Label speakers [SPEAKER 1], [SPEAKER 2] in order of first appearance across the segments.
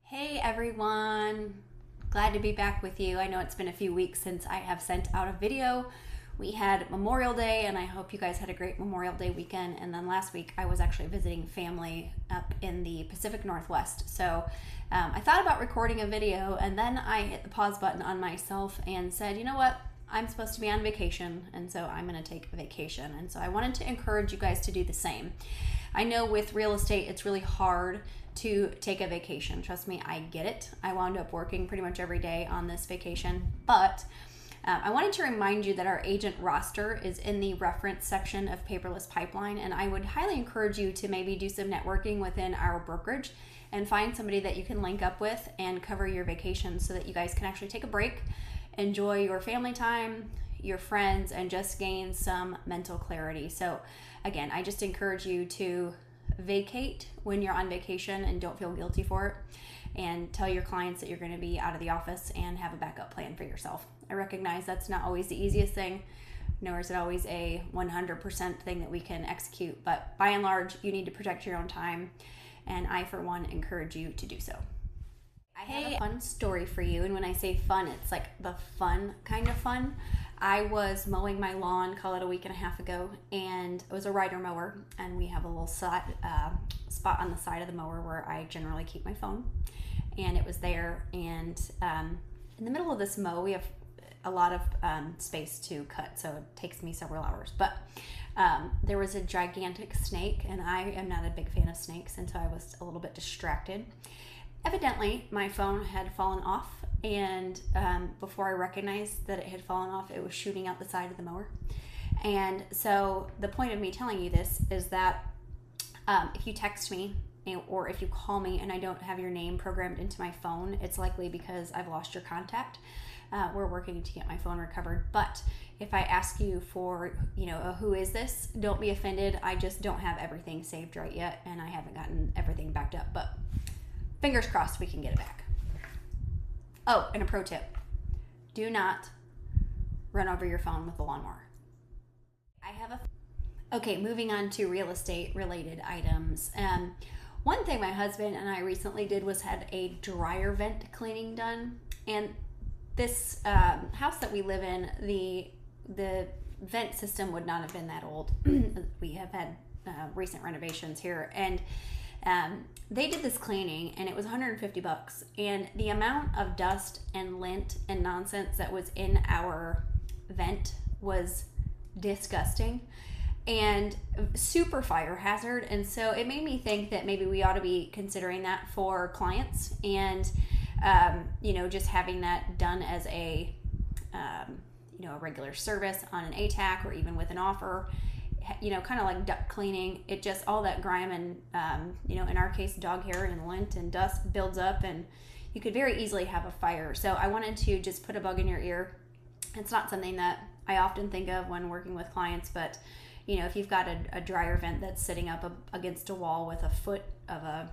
[SPEAKER 1] Hey everyone, glad to be back with you. I know it's been a few weeks since I have sent out a video. We had Memorial Day and I hope you guys had a great Memorial Day weekend. And then last week I was actually visiting family up in the Pacific Northwest. So I thought about recording a video and then I hit the pause button on myself and said, you know what? I'm supposed to be on vacation, and so I'm going to take a vacation. And so I wanted to encourage you guys to do the same. I know with real estate, it's really hard to take a vacation. Trust me, I get it. I wound up working pretty much every day on this vacation, but I wanted to remind you that our agent roster is in the reference section of Paperless Pipeline, and I would highly encourage you to maybe do some networking within our brokerage and find somebody that you can link up with and cover your vacation so that you guys can actually take a break, enjoy your family time, your friends, and just gain some mental clarity. So again, I just encourage you to vacate when you're on vacation and don't feel guilty for it, and tell your clients that you're going to be out of the office and have a backup plan for yourself. I recognize that's not always the easiest thing, nor is it always a 100% thing that we can execute, but by and large, you need to protect your own time, and I, for one, encourage you to do so. I have a fun story for you, and when I say fun, it's like the fun kind of fun. I was mowing my lawn, call it a week and a half ago, and it was a rider mower, and we have a little spot on the side of the mower where I generally keep my phone, and it was there, and in the middle of this mow, we have a lot of space to cut, so it takes me several hours, but there was a gigantic snake, and I am not a big fan of snakes, and so I was a little bit distracted. Evidently, my phone had fallen off, and before I recognized that it had fallen off, it was shooting out the side of the mower. And so the point of me telling you this is that if you text me or if you call me and I don't have your name programmed into my phone, it's likely because I've lost your contact. We're working to get my phone recovered. But if I ask you for, who is this, don't be offended. I just don't have everything saved right yet, and I haven't gotten everything backed up. But fingers crossed we can get it back. Oh, and a pro tip. Do not run over your phone with the lawnmower. Okay, moving on to real estate related items. One thing my husband and I recently did was had a dryer vent cleaning done. And this house that we live in, the vent system would not have been that old. We have had recent renovations here, and they did this cleaning and it was $150, and the amount of dust and lint and nonsense that was in our vent was disgusting and super fire hazard. And so it made me think that maybe we ought to be considering that for clients, and just having that done as a a regular service on an ATAC or even with an offer. Kind of like duct cleaning. It just, all that grime and, in our case, dog hair and lint and dust builds up, and you could very easily have a fire. So I wanted to just put a bug in your ear. It's not something that I often think of when working with clients, but, if you've got a dryer vent that's sitting up against a wall with a foot of a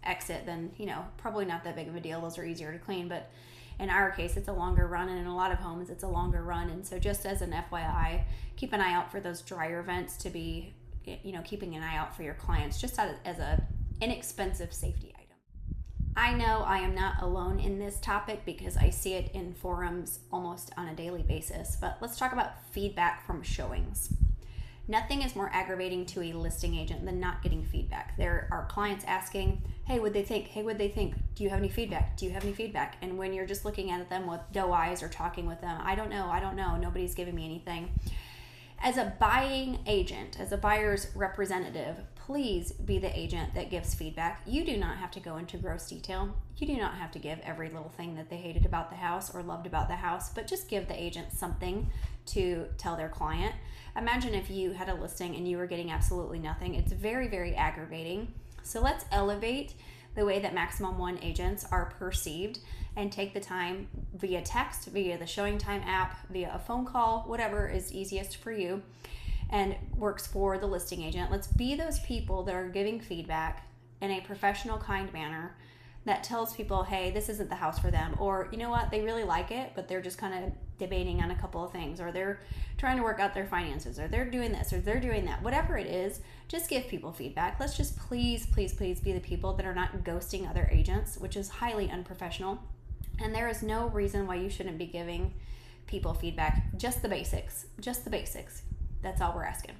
[SPEAKER 1] exit, then, probably not that big of a deal. Those are easier to clean, but in our case, it's a longer run, and in a lot of homes, it's a longer run. And so just as an FYI, keep an eye out for those dryer vents to be, keeping an eye out for your clients, just as a inexpensive safety item. I know I am not alone in this topic because I see it in forums almost on a daily basis, but let's talk about feedback from showings. Nothing is more aggravating to a listing agent than not getting feedback. There are clients asking, hey, what'd they think? Hey, what'd they think? Do you have any feedback? Do you have any feedback? And when you're just looking at them with doe eyes or talking with them, I don't know, nobody's giving me anything. As a buying agent, as a buyer's representative, please be the agent that gives feedback. You do not have to go into gross detail. You do not have to give every little thing that they hated about the house or loved about the house, but just give the agent something to tell their client. Imagine if you had a listing and you were getting absolutely nothing. It's very, very aggravating. So let's elevate the way that Maximum One agents are perceived and take the time via text, via the Showing Time app, via a phone call, whatever is easiest for you and works for the listing agent. Let's be those people that are giving feedback in a professional, kind manner that tells people, hey, this isn't the house for them, or you know what, they really like it, but they're just kind of debating on a couple of things, or they're trying to work out their finances, or they're doing this, or they're doing that, whatever it is, just give people feedback. Let's just please be the people that are not ghosting other agents, which is highly unprofessional. And there is no reason why you shouldn't be giving people feedback. Just the basics. That's all we're asking.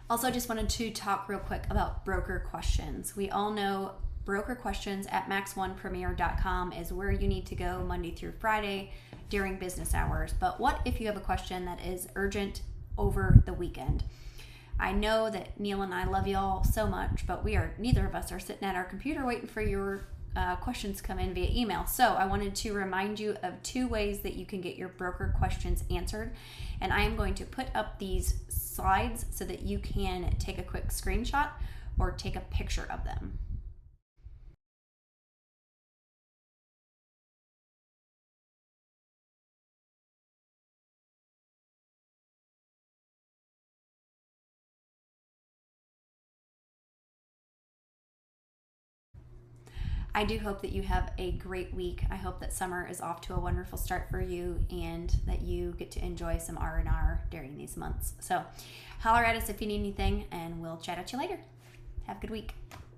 [SPEAKER 1] Also, just wanted to talk real quick about broker questions. We all know broker questions at max1premier.com is where you need to go Monday through Friday during business hours. But what if you have a question that is urgent over the weekend? I know that Neil and I love y'all so much, but neither of us are sitting at our computer waiting for your questions come in via email. So I wanted to remind you of 2 ways that you can get your broker questions answered. And I am going to put up these slides so that you can take a quick screenshot or take a picture of them. I do hope that you have a great week. I hope that summer is off to a wonderful start for you and that you get to enjoy some R&R during these months. So holler at us if you need anything, and we'll chat at you later. Have a good week.